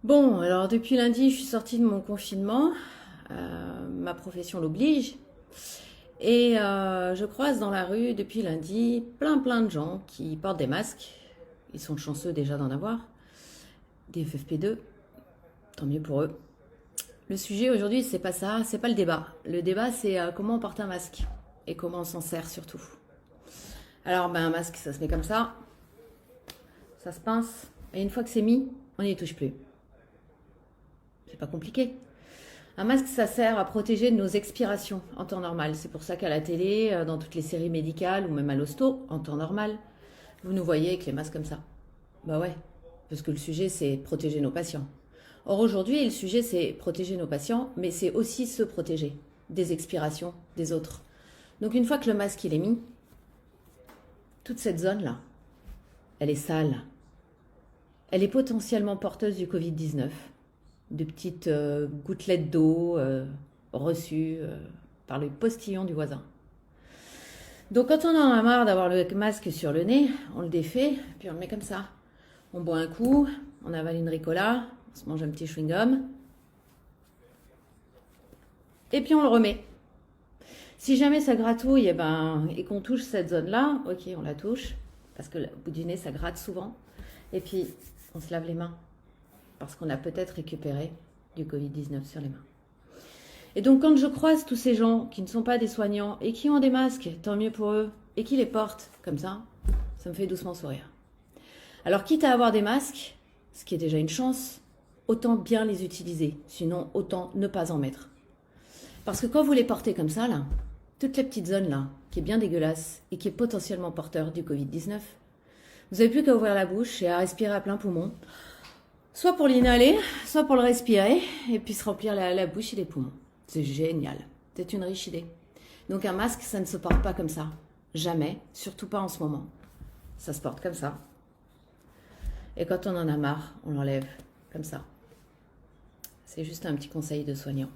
Bon, alors depuis lundi, je suis sortie de mon confinement. Ma profession l'oblige. Et je croise dans la rue depuis lundi plein de gens qui portent des masques. Ils sont chanceux déjà d'en avoir. Des FFP2, tant mieux pour eux. Le sujet aujourd'hui, c'est pas ça, c'est pas le débat. Le débat, c'est comment on porte un masque et comment on s'en sert surtout. Alors, un masque, ça se met comme ça se pince, et une fois que c'est mis, on n'y touche plus. C'est pas compliqué. Un masque, ça sert à protéger de nos expirations en temps normal. C'est pour ça qu'à la télé, dans toutes les séries médicales ou même à l'hosto, en temps normal, vous nous voyez avec les masques comme ça. Bah ouais, parce que le sujet, c'est protéger nos patients. Or aujourd'hui, le sujet, c'est protéger nos patients, mais c'est aussi se protéger des expirations des autres. Donc une fois que le masque il est mis, toute cette zone-là, elle est sale. Elle est potentiellement porteuse du Covid-19, de petites gouttelettes d'eau reçues par le postillon du voisin. Donc quand on en a marre d'avoir le masque sur le nez, on le défait, puis on le met comme ça. On boit un coup, on avale une ricola, on se mange un petit chewing-gum, et puis on le remet. Si jamais ça gratouille et qu'on touche cette zone-là, ok, on la touche, parce que le bout du nez, ça gratte souvent. Et puis, on se lave les mains, parce qu'on a peut-être récupéré du Covid-19 sur les mains. Et donc, quand je croise tous ces gens qui ne sont pas des soignants et qui ont des masques, tant mieux pour eux, et qui les portent comme ça me fait doucement sourire. Alors, quitte à avoir des masques, ce qui est déjà une chance, autant bien les utiliser, sinon autant ne pas en mettre. Parce que quand vous les portez comme ça, là, toute la petite zone là, qui est bien dégueulasse et qui est potentiellement porteur du Covid-19, vous n'avez plus qu'à ouvrir la bouche et à respirer à plein poumon, soit pour l'inhaler, soit pour le respirer, et puis se remplir la bouche et les poumons. C'est génial, c'est une riche idée. Donc un masque, ça ne se porte pas comme ça, jamais, surtout pas en ce moment. Ça se porte comme ça. Et quand on en a marre, on l'enlève comme ça. C'est juste un petit conseil de soignant.